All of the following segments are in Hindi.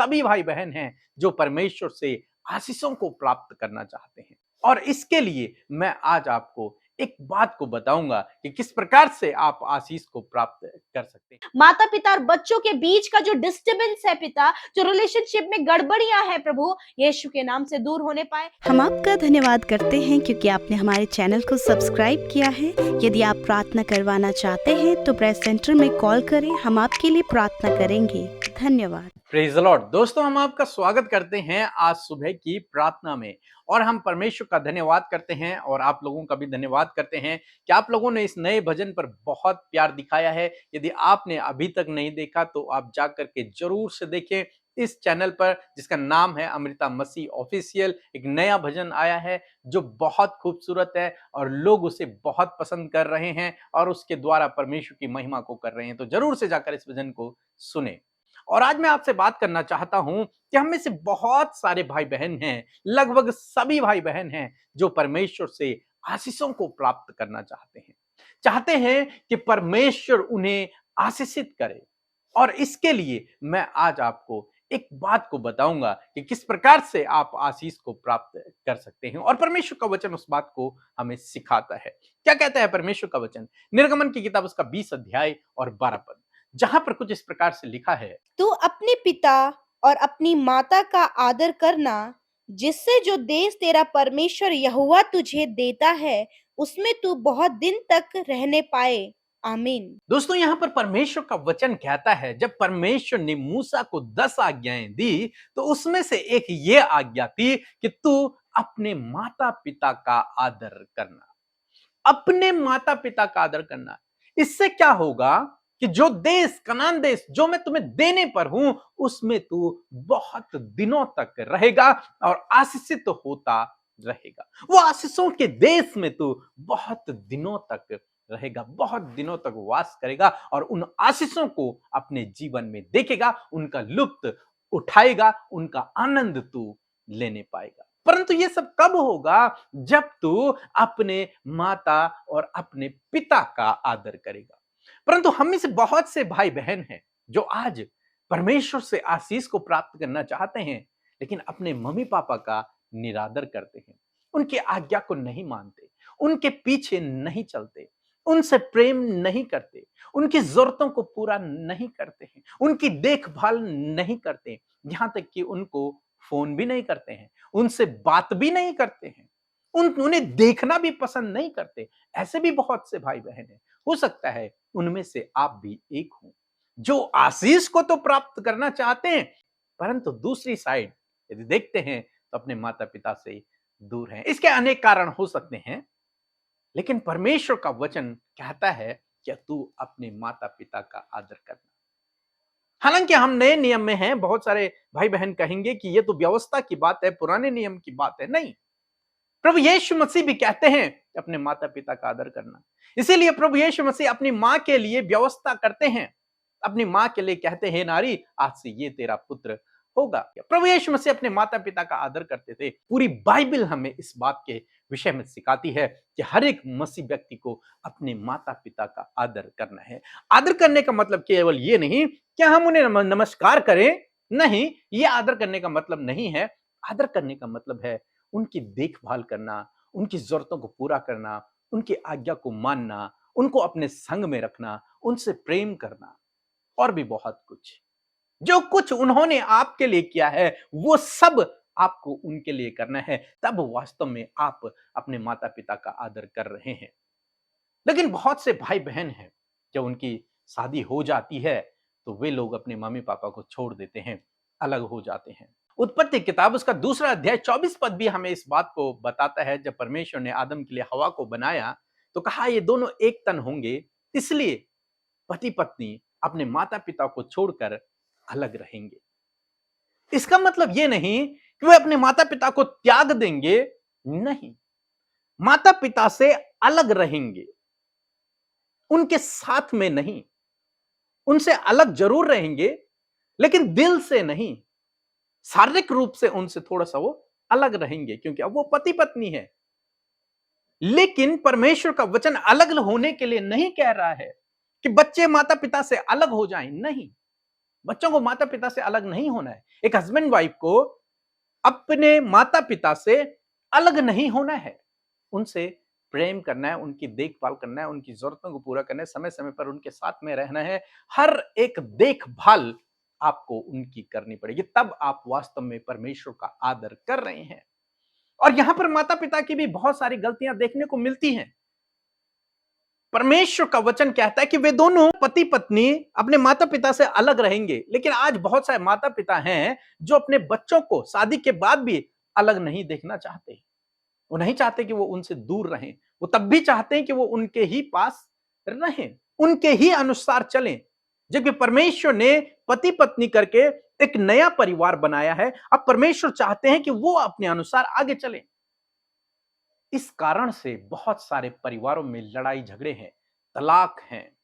सभी भाई बहन हैं जो परमेश्वर से आशीषों को प्राप्त करना चाहते हैं। और इसके लिए मैं आज आपको एक बात को बताऊंगा कि किस प्रकार से आप आशीष को प्राप्त कर सकते हैं। माता पिता और बच्चों के बीच का जो डिस्टर्बेंस है पिता, जो रिलेशनशिप में गड़बड़ियां है प्रभु, यीशु के नाम से दूर होने पाए। हम आपका धन्यवाद करते हैं क्योंकि आपने हमारे चैनल को सब्सक्राइब किया है। यदि आप प्रार्थना करवाना चाहते हैं तो प्रेस सेंटर में कॉल करें, हम आपके लिए प्रार्थना करेंगे। धन्यवाद। Praise the Lord. दोस्तों, हम आपका स्वागत करते हैं आज सुबह की प्रार्थना में और हम परमेश्वर का धन्यवाद करते हैं और आप लोगों का भी धन्यवाद करते हैं कि आप लोगों ने इस नए भजन पर बहुत प्यार दिखाया है। यदि आपने अभी तक नहीं देखा तो आप जा करके जरूर से देखें इस चैनल पर जिसका नाम है अमृता मसीह ऑफिशियल। एक नया भजन आया है जो बहुत खूबसूरत है और लोग उसे बहुत पसंद कर रहे हैं और उसके द्वारा परमेश्वर की महिमा को कर रहे हैं। तो जरूर से जाकर इस भजन को सुने। और आज मैं आपसे बात करना चाहता हूं कि हम में से बहुत सारे भाई बहन हैं, लगभग सभी भाई बहन हैं जो परमेश्वर से आशीषों को प्राप्त करना चाहते हैं कि परमेश्वर उन्हें आशीषित करे। और इसके लिए मैं आज आपको एक बात को बताऊंगा कि किस प्रकार से आप आशीष को प्राप्त कर सकते हैं। और परमेश्वर का वचन उस बात को हमें सिखाता है। क्या कहता है परमेश्वर का वचन? निर्गमन की किताब उसका 20 अध्याय और 12 पद, जहां पर कुछ इस प्रकार से लिखा है, तू अपने पिता और अपनी माता का आदर करना, जिससे जो देश तेरा परमेश्वर यहोवा तुझे देता है उसमें तू बहुत दिन तक रहने पाए। आमीन। दोस्तों, यहां पर परमेश्वर का वचन कहता है जब परमेश्वर ने मूसा को 10 आज्ञाएं दी तो उसमें से एक ये आज्ञा थी कि तू अपने माता पिता का आदर करना। अपने माता पिता का आदर करना। इससे क्या होगा कि जो देश, कनान देश जो मैं तुम्हें देने पर हूं उसमें तू बहुत दिनों तक रहेगा और आशीषित होता रहेगा। वो आशीषों के देश में तू बहुत दिनों तक रहेगा, बहुत दिनों तक वास करेगा और उन आशीषों को अपने जीवन में देखेगा, उनका लुत्फ उठाएगा, उनका आनंद तू लेने पाएगा। परंतु ये सब कब होगा? जब तू अपने माता और अपने पिता का आदर करेगा। परंतु हम में से बहुत से भाई बहन हैं जो आज परमेश्वर से आशीष को प्राप्त करना चाहते हैं लेकिन अपने मम्मी पापा का निरादर करते हैं, उनकी आज्ञा को नहीं मानते, उनके पीछे नहीं चलते, उनसे प्रेम नहीं करते, उनकी जरूरतों को पूरा नहीं करते हैं, उनकी देखभाल नहीं करते, यहां तक कि उनको फोन भी नहीं करते हैं, उनसे बात भी नहीं करते हैं, उन्हें देखना भी पसंद नहीं करते। ऐसे भी बहुत से भाई बहन हैं। हो सकता है उनमें से आप भी एक हो जो आशीष को तो प्राप्त करना चाहते हैं परंतु दूसरी साइड यदि देखते हैं तो अपने माता पिता से दूर हैं। इसके अनेक कारण हो सकते हैं लेकिन परमेश्वर का वचन कहता है कि तू अपने माता पिता का आदर करना। हालांकि हम नए नियम में हैं, बहुत सारे भाई बहन कहेंगे कि ये तो व्यवस्था की बात है, पुराने नियम की बात है। नहीं, प्रभु यीशु मसीह भी कहते हैं कि अपने माता पिता का आदर करना। इसीलिए प्रभु यीशु मसीह अपनी मां के लिए व्यवस्था करते हैं, अपनी मां के लिए कहते हैं, नारी आज से ये तेरा पुत्र होगा। प्रभु यीशु मसीह अपने माता पिता का आदर करते थे। पूरी बाइबल हमें इस बात के विषय में सिखाती है कि हर एक मसीह व्यक्ति को अपने माता पिता का आदर करना है। आदर करने का मतलब केवल ये नहीं कि हम उन्हें नमस्कार करें, नहीं, ये आदर करने का मतलब नहीं है। आदर करने का मतलब है उनकी देखभाल करना, उनकी जरूरतों को पूरा करना, उनकी आज्ञा को मानना, उनको अपने संग में रखना, उनसे प्रेम करना और भी बहुत कुछ। जो कुछ उन्होंने आपके लिए किया है वो सब आपको उनके लिए करना है, तब वास्तव में आप अपने माता पिता का आदर कर रहे हैं। लेकिन बहुत से भाई बहन हैं जब उनकी शादी हो जाती है तो वे लोग अपने मम्मी पापा को छोड़ देते हैं, अलग हो जाते हैं। उत्पत्ति किताब उसका 2 अध्याय 24 पद भी हमें इस बात को बताता है। जब परमेश्वर ने आदम के लिए हवा को बनाया तो कहा ये दोनों एक तन होंगे, इसलिए पति पत्नी अपने माता पिता को छोड़कर अलग रहेंगे। इसका मतलब ये नहीं कि वे अपने माता पिता को त्याग देंगे, नहीं, माता पिता से अलग रहेंगे, उनके साथ में नहीं, उनसे अलग जरूर रहेंगे लेकिन दिल से नहीं, शारीरिक रूप से उनसे थोड़ा सा वो अलग रहेंगे क्योंकि अब वो पति पत्नी है। लेकिन परमेश्वर का वचन अलग होने के लिए नहीं कह रहा है कि बच्चे माता पिता से अलग हो जाएं, नहीं, बच्चों को माता पिता से अलग नहीं होना है। एक हस्बैंड वाइफ को अपने माता पिता से अलग नहीं होना है। उनसे प्रेम करना है, उनकी देखभाल करना है, उनकी जरूरतों को पूरा करना है, समय समय पर उनके साथ में रहना है। हर एक देखभाल आपको उनकी करनी पड़ेगी, तब आप वास्तव में परमेश्वर का आदर कर रहे हैं। और यहां पर माता पिता की भी बहुत सारी गलतियां देखने को मिलती हैं। परमेश्वर का वचन कहता है कि वे दोनों पति पत्नी अपने माता पिता से अलग रहेंगे, लेकिन आज बहुत सारे माता पिता हैं जो अपने बच्चों को शादी के बाद भी अलग नहीं देखना चाहते। वो नहीं चाहते कि वो उनसे दूर रहें, वो तब भी चाहते हैं कि वो उनके ही पास रहें, उनके ही अनुसार चलें। जबकि परमेश्वर ने पति पत्नी करके एक नया परिवार बनाया है। अब परमेश्वर चाहते हैं कि वो अपने अनुसार आगे चलें। इस कारण से बहुत सारे परिवारों में लड़ाई झगड़े हैं, तलाक हैं,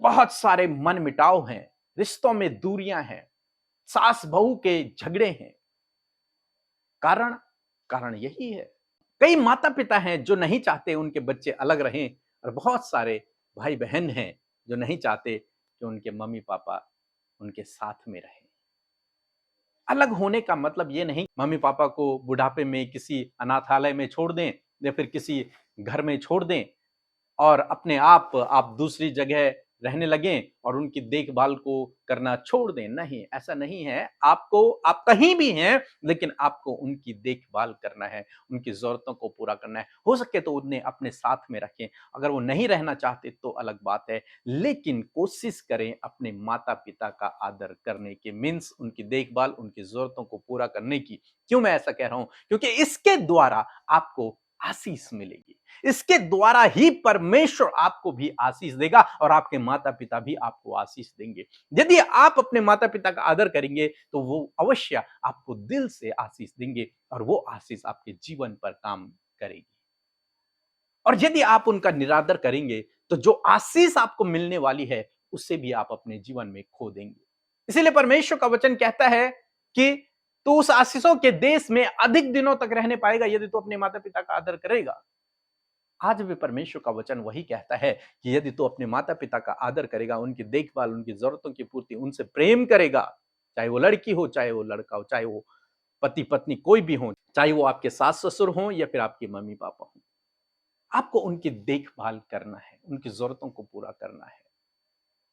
बहुत सारे मनमुटाव हैं, रिश्तों में दूरियां हैं, सास बहू के झगड़े हैं। कारण यही है। कई माता पिता हैं जो नहीं चाहते उनके बच्चे अलग रहें, और बहुत सारे भाई बहन हैं जो नहीं चाहते कि उनके मम्मी पापा उनके साथ में रहें। अलग होने का मतलब ये नहीं मम्मी पापा को बुढ़ापे में किसी अनाथालय में छोड़ दें या फिर किसी घर में छोड़ दें और अपने आप दूसरी जगह रहने लगें और उनकी देखभाल को करना छोड़ दें। नहीं, ऐसा नहीं है। आप कहीं भी हैं, लेकिन आपको उनकी देखभाल करना है, उनकी जरूरतों को पूरा करना है। हो सके तो उन्हें अपने साथ में रखें। अगर वो नहीं रहना चाहते तो अलग बात है, लेकिन कोशिश करें अपने माता पिता का आदर करने के, मीन्स उनकी देखभाल, उनकी जरूरतों को पूरा करने की। क्यों मैं ऐसा कह रहा हूं? क्योंकि इसके द्वारा आपको आशीष मिलेगी। इसके द्वारा ही परमेश्वर आपको भी आशीष देगा और आपके माता पिता भी आपको आशीष देंगे। यदि आप अपने माता पिता का आदर करेंगे तो वो अवश्य आपको दिल से आशीष देंगे और वो आशीष आपके जीवन पर काम करेगी। और यदि आप उनका निरादर करेंगे तो जो आशीष आपको मिलने वाली है उससे भी आप अपने जीवन में खो देंगे। इसीलिए परमेश्वर का वचन कहता है कि तू उस आशीषों के देश में अधिक दिनों तक रहने पाएगा यदि तू अपने माता पिता का आदर करेगा। आज भी परमेश्वर का वचन वही कहता है कि यदि तू अपने माता पिता का आदर करेगा, उनकी देखभाल, उनकी जरूरतों की पूर्ति, उनसे प्रेम करेगा, चाहे वो लड़की हो, चाहे वो लड़का हो, चाहे वो पति पत्नी कोई भी हो, चाहे वो आपके सास ससुर हो या फिर आपके मम्मी पापा हो, आपको उनकी देखभाल करना है, उनकी जरूरतों को पूरा करना है,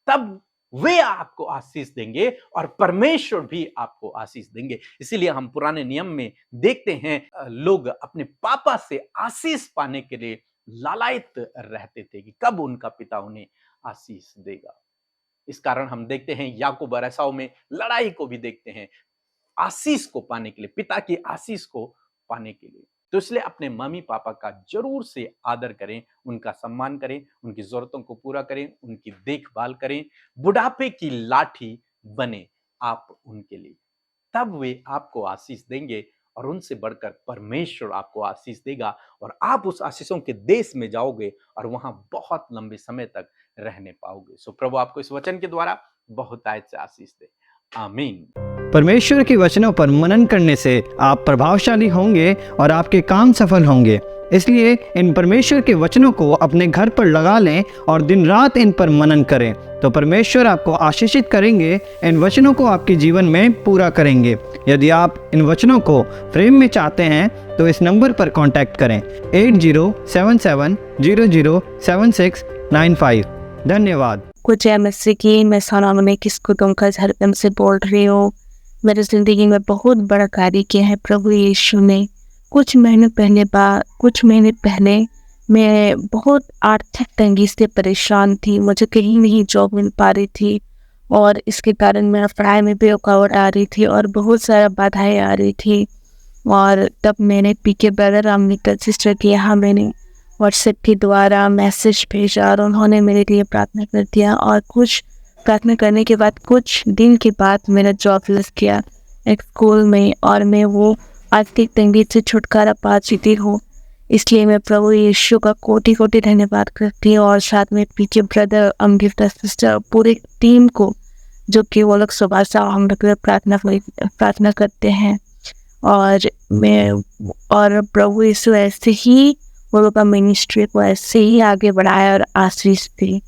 तब वे आपको आशीष देंगे और परमेश्वर भी आपको आशीष देंगे। इसीलिए हम पुराने नियम में देखते हैं लोग अपने पापा से आशीष पाने के लिए लालायित रहते थे कि कब उनका पिता उन्हें आशीष देगा। इस कारण हम देखते हैं याकूब और एसाव में लड़ाई को भी देखते हैं, आशीष को पाने के लिए, पिता की आशीष को पाने के लिए। तो इसलिए अपने मम्मी पापा का जरूर से आदर करें, उनका सम्मान करें, उनकी जरूरतों को पूरा करें, उनकी देखभाल करें। बुढ़ापे की लाठी बने आप उनके लिए, तब वे आपको आशीष देंगे और उनसे बढ़कर परमेश्वर आपको आशीष देगा और आप उस आशीषों के देश में जाओगे और वहां बहुत लंबे समय तक रहने पाओगे। सो प्रभु आपको इस वचन के द्वारा बहुत आयत से आशीष दे। आमीन। परमेश्वर के वचनों पर मनन करने से आप प्रभावशाली होंगे और आपके काम सफल होंगे। इसलिए इन परमेश्वर के वचनों को अपने घर पर लगा लें और दिन रात इन पर मनन करें, तो परमेश्वर आपको आशीषित करेंगे, इन वचनों को आपके जीवन में पूरा करेंगे। यदि आप इन वचनों को फ्रेम में चाहते हैं तो इस नंबर पर कांटेक्ट करें 8077007695। धन्यवाद। कुछ एमएससी की मैं सोनामा में किसको तुमका धर्म से बोल रही हूँ। मेरी ज़िंदगी में बहुत बड़ा कार्य किया है प्रभु यीशु ने। कुछ महीने पहले मैं बहुत आर्थिक तंगी से परेशान थी। मुझे कहीं नहीं जॉब मिल पा रही थी और इसके कारण मेरा पढ़ाई में भी रुकावट आ रही थी और बहुत सारा बाधाएं आ रही थी। और तब मैंने पीके ब्रदर अमृता सिस्टर के यहाँ मैंने व्हाट्सएप के द्वारा मैसेज भेजा और उन्होंने मेरे लिए प्रार्थना कर दिया। और कुछ प्रार्थना करने के बाद कुछ दिन के बाद मेरा जॉब लग गया एक स्कूल में और मैं वो आर्थिक तंगी से छुटकारा पा चुकी हूँ। इसलिए मैं प्रभु यीशु का कोटि कोटि धन्यवाद करती हूँ और साथ में पीके ब्रदर अमृता सिस्टर पूरे टीम को, जो कि वो लोग सुबह शाम हम लोग प्रार्थना करते हैं। और प्रभु यीशु ऐसे ही वो लोग का मिनिस्ट्री को ऐसे ही आगे बढ़ाया और आशीष दी।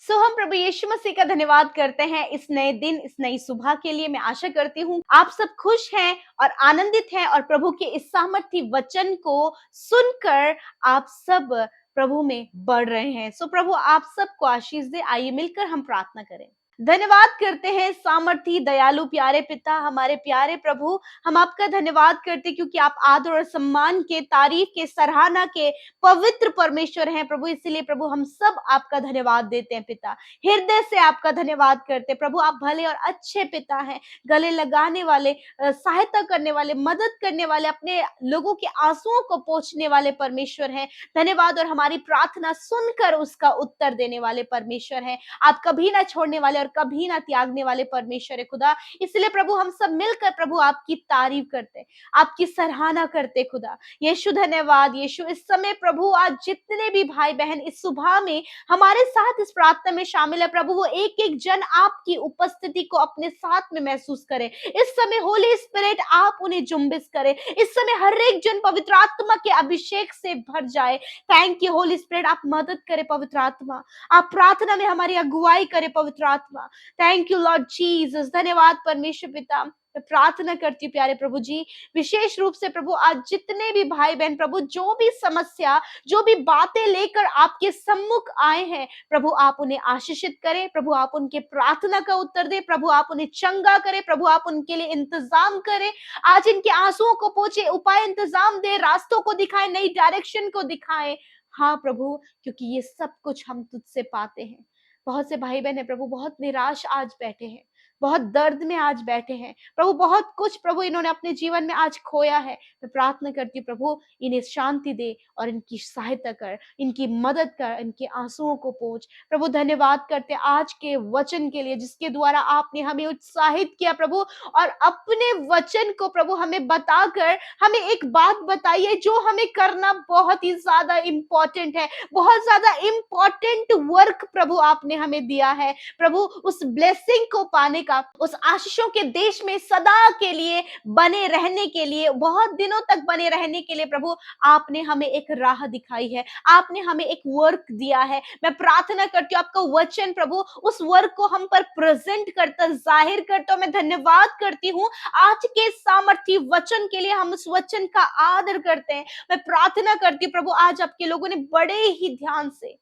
हम प्रभु यीशु मसीह का धन्यवाद करते हैं इस नए दिन, इस नई सुबह के लिए। मैं आशा करती हूँ आप सब खुश हैं और आनंदित हैं और प्रभु के इस सामर्थी वचन को सुनकर आप सब प्रभु में बढ़ रहे हैं। प्रभु आप सबको आशीष दे। आइए मिलकर हम प्रार्थना करें। धन्यवाद करते हैं सामर्थी दयालु प्यारे पिता, हमारे प्यारे प्रभु। हम आपका धन्यवाद करते हैं क्योंकि आप आदर और सम्मान के, तारीफ के, सराहना के पवित्र परमेश्वर हैं प्रभु। इसलिए प्रभु हम सब आपका धन्यवाद देते हैं पिता, हृदय से आपका धन्यवाद करते हैं प्रभु। आप भले और अच्छे पिता हैं, गले लगाने वाले, सहायता करने वाले, मदद करने वाले, अपने लोगों के आंसुओं को पोंछने वाले परमेश्वर हैं। धन्यवाद। और हमारी प्रार्थना सुनकर उसका उत्तर देने वाले परमेश्वर हैं। आप कभी ना छोड़ने वाले और कभी ना त्यागने वाले परमेश्वर है खुदा। इसलिए प्रभु हम सब मिलकर प्रभु आपकी तारीफ करते, आपकी सराहना करते खुदा। यीशु धन्यवाद। यीशु इस समय प्रभु आज जितने भी भाई बहन इस सुबह में हमारे साथ इस प्रार्थना में शामिल है प्रभु, वो एक एक जन आपकी उपस्थिति को अपने साथ में महसूस करे। इस समय होली स्पिरिट आप उन्हें जुम्बिस करे। इस समय हर एक जन पवित्र आत्मा के अभिषेक से भर जाए। Thank you Holi spirit. आप मदद करे पवित्र आत्मा, आप प्रार्थना में हमारी अगुवाई करे पवित्र आत्मा। Thank you Lord Jesus. धन्यवाद परमेश्वर पिता। मैं प्रार्थना करती हूँ प्यारे प्रभु जी, विशेष रूप से प्रभु आज जितने भी भाई बहन प्रभु जो भी समस्या, जो भी बातें लेकर आपके सम्मुख आए हैं प्रभु, आप उन्हें आशीषित करें प्रभु। आप उनके प्रार्थना का उत्तर दे प्रभु। आप उन्हें चंगा करें प्रभु। आप उनके लिए इंतजाम करें। आज इनके आंसुओं को पोंछे, उपाय इंतजाम दे, रास्तों को दिखाए, नई डायरेक्शन को दिखाए। हाँ प्रभु, क्योंकि ये सब कुछ हम तुझसे पाते हैं। बहुत से भाई बहन है प्रभु, बहुत निराश आज बैठे हैं, बहुत दर्द में आज बैठे हैं प्रभु। बहुत कुछ प्रभु इन्होंने अपने जीवन में आज खोया है। मैं प्रार्थना करती हूँ प्रभु, इन्हें शांति दे और इनकी सहायता कर, इनकी मदद कर, इनके आंसुओं को पोंछ प्रभु। धन्यवाद करते आज के वचन के लिए जिसके द्वारा आपने हमें उत्साहित किया प्रभु, और अपने वचन को प्रभु हमें बताकर हमें एक बात बताइए जो हमें करना बहुत ही ज्यादा इंपॉर्टेंट है। बहुत ज्यादा इंपॉर्टेंट वर्क प्रभु आपने हमें दिया है प्रभु। उस ब्लेसिंग को पाने का, उस आशीषों के देश में सदा के लिए बने रहने के लिए, बहुत दिनों तक बने रहने के लिए प्रभु आपने हमें एक राह दिखाई है। आपने हमें एक वर्क दिया है। मैं प्रार्थना करती हूँ आपका वचन प्रभु उस वर्क को हम पर प्रेजेंट करता, जाहिर करता। मैं धन्यवाद करती हूँ आज के सामर्थी वचन के लिए। हम उस वचन का आदर करते हैं। मैं प्रार्थना करती हूँ प्रभु आज आपके लोगों ने बड़े ही ध्यान से,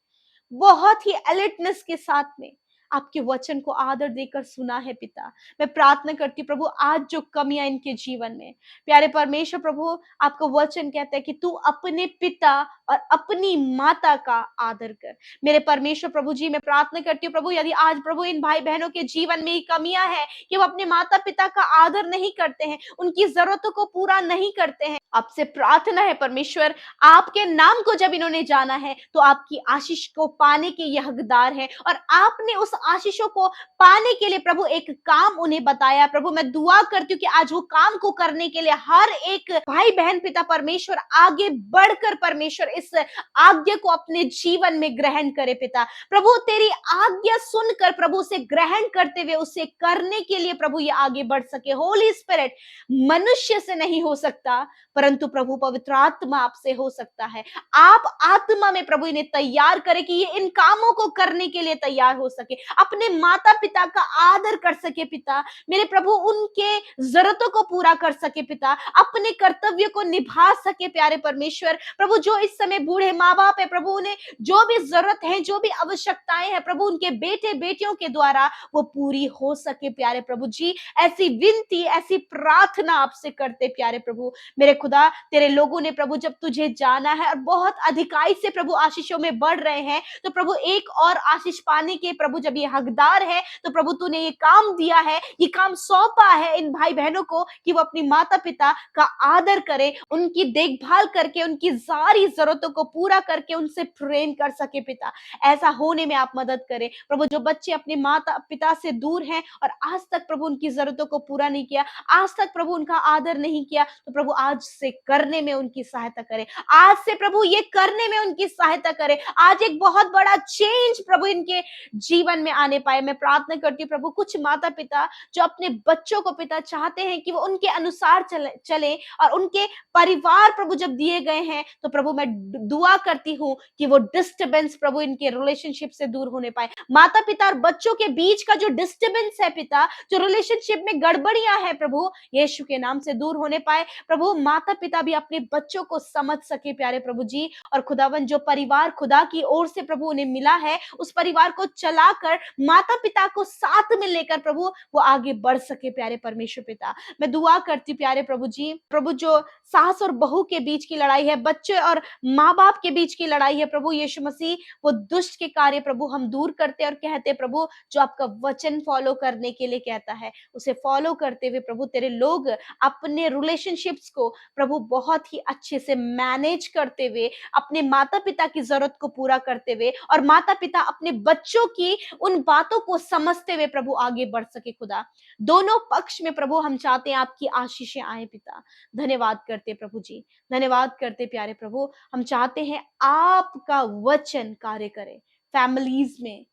बहुत ही अलर्टनेस के साथ में आपके वचन को आदर देकर सुना है पिता। मैं प्रार्थना करती हूँ प्रभु आज जो कमियां इनके जीवन में, प्यारे परमेश्वर प्रभु आपका वचन कहता है कि तू अपने पिता और अपनी माता का आदर कर। मेरे परमेश्वर प्रभु जी, मैं प्रार्थना करती हूँ प्रभु यदि आज प्रभु इन भाई बहनों के जीवन में कमियां हैं कि वो अपने माता पिता का आदर नहीं करते हैं, उनकी जरूरतों को पूरा नहीं करते हैं, आपसे प्रार्थना है परमेश्वर, आपके नाम को जब इन्होंने जाना है तो आपकी आशीष को पाने के ये हकदार है। और आपने उस आशीषों को पाने के लिए प्रभु एक काम उन्हें बताया प्रभु। मैं दुआ करती हूँ कि आज वो काम को करने के लिए हर एक भाई बहन पिता परमेश्वर आगे बढ़कर परमेश्वर इस आज्ञा को अपने जीवन में ग्रहण करे पिता। प्रभु तेरी आज्ञा सुनकर प्रभु उसे ग्रहण करते हुए उसे करने के लिए प्रभु ये आगे बढ़ सके। होली स्पिरिट मनुष्य से नहीं हो सकता परंतु प्रभु पवित्र आत्मा आपसे हो सकता है। आप आत्मा में प्रभु इन्हें तैयार करे कि ये इन कामों को करने के लिए तैयार हो सके, अपने माता पिता का आदर कर सके पिता मेरे प्रभु, उनके जरूरतों को पूरा कर सके पिता, अपने कर्तव्य को निभा सके प्यारे परमेश्वर प्रभु। जो इस समय बूढ़े माँ बाप है प्रभु, उन्हें जो भी जरूरत है, जो भी आवश्यकताएं हैं प्रभु उनके बेटे बेटियों के द्वारा वो पूरी हो सके प्यारे प्रभु जी। ऐसी विनती, ऐसी प्रार्थना आपसे करते प्यारे प्रभु मेरे खुदा। तेरे लोगों ने प्रभु जब तुझे जाना है और बहुत अधिकाई से प्रभु आशीषों में बढ़ रहे हैं तो प्रभु एक और आशीष पाने के प्रभु जब ये हकदार है तो प्रभु तूने ये काम दिया है, ये काम सौंपा है इन भाई बहनों को कि वो अपनी माता पिता का आदर करें, उनकी देखभाल करके उनकी सारी जरूरतों को पूरा करके उनसे प्रेम कर सके पिता। ऐसा होने में आप मदद करें प्रभु। जो बच्चे अपने माता पिता से दूर हैं और आज तक प्रभु उनकी जरूरतों को पूरा नहीं किया, आज तक प्रभु उनका आदर नहीं किया, तो प्रभु आज से करने में उनकी सहायता करें। आज से प्रभु ये करने में उनकी सहायता करें। आज एक बहुत बड़ा चेंज प्रभु इनके जीवन में आने पाए। मैं प्रार्थना करती हूँ प्रभु, कुछ माता पिता जो अपने बच्चों को पिता चाहते हैं कि वो उनके अनुसार चले और उनके परिवार प्रभु जब दिए गए हैं, तो प्रभु मैं दुआ करती हूँ कि वो डिस्टर्बेंस प्रभु इनके रिलेशनशिप से दूर होने पाए। माता पिता और बच्चों के बीच का जो डिस्टर्बेंस है पिता, जो रिलेशनशिप में गड़बड़ियां हैं प्रभु, यीशु के नाम से दूर होने पाए। प्रभु माता पिता भी अपने बच्चों को समझ सके प्यारे प्रभु जी, और खुदावन जो परिवार खुदा की ओर से प्रभु उन्हें मिला है, उस परिवार को चलाकर माता पिता को साथ में लेकर प्रभु वो आगे बढ़ सके प्यारे परमेश्वर पिता। मैं दुआ करती प्यारे प्रभु जी, प्रभु जो सास और बहू के बीच की लड़ाई है, बच्चे और माँ बाप के बीच की लड़ाई है प्रभु यीशु मसीह, वो दुष्ट के कार्य प्रभु हम दूर करते और कहते प्रभु जो आपका वचन फॉलो करने के लिए कहता है, उसे फॉलो करते हुए प्रभु तेरे लोग अपने रिलेशनशिप्स को प्रभु बहुत ही अच्छे से मैनेज करते हुए, अपने माता पिता की जरूरत को पूरा करते हुए, और माता पिता अपने बच्चों की उन बातों को समझते हुए प्रभु आगे बढ़ सके। खुदा दोनों पक्ष में प्रभु हम चाहते हैं आपकी आशीषें आए पिता। धन्यवाद करते प्रभु जी, धन्यवाद करते प्यारे प्रभु। हम चाहते हैं आपका वचन कार्य करे फैमिलीज में,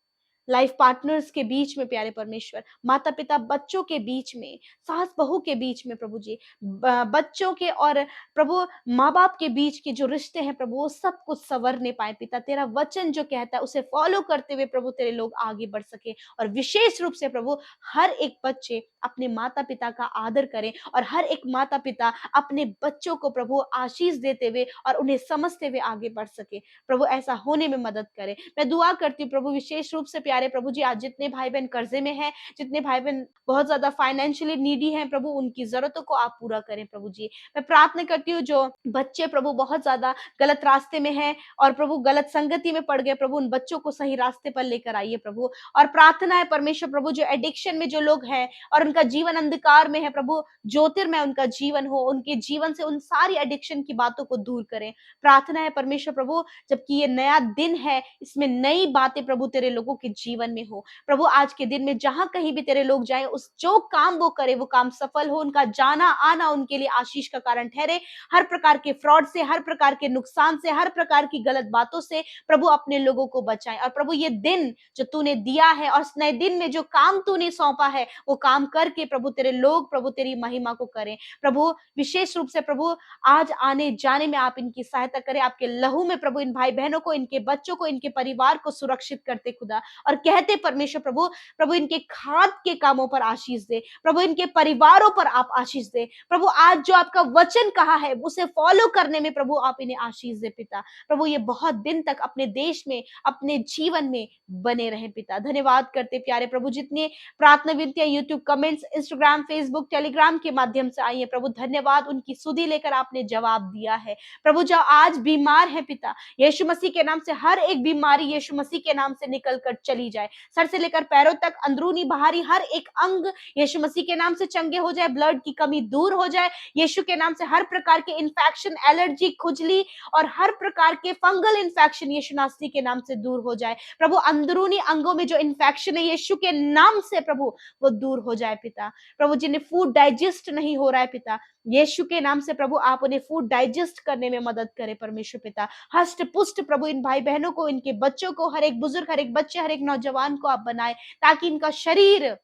लाइफ पार्टनर्स के बीच में प्यारे परमेश्वर, माता पिता बच्चों के बीच में, सास बहू के बीच में प्रभु जी, बच्चों के और प्रभु माँ बाप के बीच के जो रिश्ते हैं प्रभु, वो सब कुछ संवरने पाए पिता। तेरा वचन जो कहता है उसे फॉलो करते हुए प्रभु तेरे लोग आगे बढ़ सके, और विशेष रूप से प्रभु हर एक बच्चे अपने माता पिता का आदर करें, और हर एक माता पिता अपने बच्चों को प्रभु आशीष देते हुए और उन्हें समझते हुए आगे बढ़ सके। प्रभु ऐसा होने में मदद करे। मैं दुआ करती हूँ प्रभु विशेष रूप से प्यारे प्रभु जी, आज जितने भाई बहन कर्जे में हैं, जितने भाई बहन बहुत ज्यादा फाइनेंशियली नीडी हैं प्रभु, उनकी जरूरतों को आप पूरा करें प्रभु जी। मैं प्रार्थना करती हूँ जो बच्चे प्रभु बहुत ज्यादा गलत रास्ते में हैं और प्रभु गलत संगति में पड़ गए प्रभु, उन बच्चों को सही रास्ते पर लेकर आइए प्रभु। और प्रार्थना है परमेश्वर प्रभु जो एडिक्शन में जो लोग हैं और उनका जीवन अंधकार में है प्रभु, ज्योतिर्मय उनका जीवन हो, उनके जीवन से उन सारी एडिक्शन की बातों को दूर करें। प्रार्थना है परमेश्वर प्रभु जबकि ये नया दिन है, इसमें नई बातें प्रभु तेरे लोगों के जीवन में हो प्रभु। आज के दिन में जहां कहीं भी तेरे लोग जाए, उस जो काम वो करे वो काम सफल हो, उनका जाना आना उनके लिए आशीष का कारण ठहरे। हर प्रकार के फ्रॉड से, हर प्रकार के नुकसान से, हर प्रकार की गलत बातों से प्रभु अपने लोगों को बचाए। और प्रभु ये दिन जो तूने दिया है और इस नए दिन में जो काम तूने सौंपा है, वो काम करके प्रभु तेरे लोग प्रभु तेरी महिमा को करें। प्रभु विशेष रूप से प्रभु आज आने जाने में आप इनकी सहायता करें। आपके लहू में प्रभु इन भाई बहनों को, इनके बच्चों को, इनके परिवार को सुरक्षित करते खुदा, और कहते परमेश्वर प्रभु प्रभु इनके खाद के कामों पर आशीष दे प्रभु, इनके परिवारों पर आप आशीष दे प्रभु। आज जो आपका वचन कहा है उसे फॉलो करने में प्रभु आप इन्हें आशीष दे पिता। प्रभु ये बहुत दिन तक अपने देश में, अपने जीवन में बने रहे पिता। धन्यवाद करते प्यारे प्रभु, जितने प्रार्थना विनतियां YouTube comments, Instagram, Facebook, Telegram के माध्यम से आई है प्रभु, धन्यवाद, उनकी सुधि लेकर आपने जवाब दिया है प्रभु। जो आज बीमार है पिता, यीशु मसीह के नाम से हर एक बीमारी यीशु मसीह के नाम से निकल कर चली जाए, सर से लेकर पैरों तक, अंदरूनी बाहरी हर एक अंग यीशु मसीह के नाम से चंगे हो जाए, ब्लड की कमी दूर हो जाए यीशु के नाम से। हर प्रकार के इन्फेक्शन, एलर्जी, खुजली और हर प्रकार के फंगल इन्फेक्शन यीशु मसीह के नाम से दूर हो जाए प्रभु। अंदरूनी अंगों में जो इन्फेक्शन है यीशु के नाम से प्रभु वो दूर हो जाए पिता। प्रभु जिन्हें फूड डाइजेस्ट नहीं हो रहा है पिता, यीशु के नाम से प्रभु आप उन्हें फूड डाइजेस्ट करने में मदद करें परमेश्वर पिता। हष्ट पुष्ट प्रभु इन भाई बहनों को, इनके बच्चों को, हर एक बुजुर्ग, हर एक बच्चे, हर एक नौजवान को आप बनाए, ताकि इनका शरीर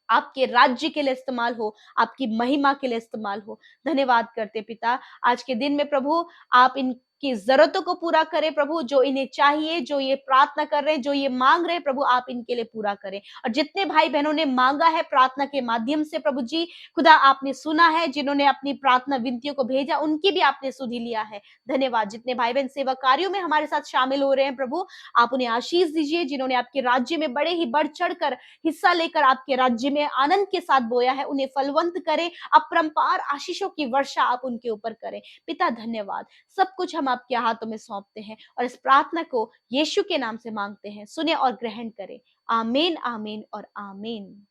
आपके राज्य के लिए इस्तेमाल हो, आपकी महिमा के लिए इस्तेमाल हो। धन्यवाद करते पिता, आज के दिन में प्रभु आप इनकी जरूरतों को पूरा करें प्रभु, जो इन्हें चाहिए, जो ये प्रार्थना कर रहे हैं, जो ये मांग रहे हैं प्रभु आप इनके लिए पूरा करें। और जितने भाई बहनों ने मांगा है प्रार्थना के माध्यम से प्रभु जी खुदा आपने सुना है, जिन्होंने अपनी प्रार्थना विनतियों को भेजा उनकी भी आपने सुधि लिया है। धन्यवाद। जितने भाई बहन सेवा कार्यों में हमारे साथ शामिल हो रहे हैं प्रभु आप उन्हें आशीष दीजिए, जिन्होंने आपके राज्य में बड़े ही बढ़ चढ़ कर हिस्सा लेकर आपके राज्य में आनंद के साथ बोया है, उन्हें फलवंत करें, अपरंपार आशीषों की वर्षा आप उनके ऊपर करें पिता। धन्यवाद। सब कुछ हम आपके हाथों में सौंपते हैं और इस प्रार्थना को यीशु के नाम से मांगते हैं, सुने और ग्रहण करें। आमीन, आमीन और आमीन।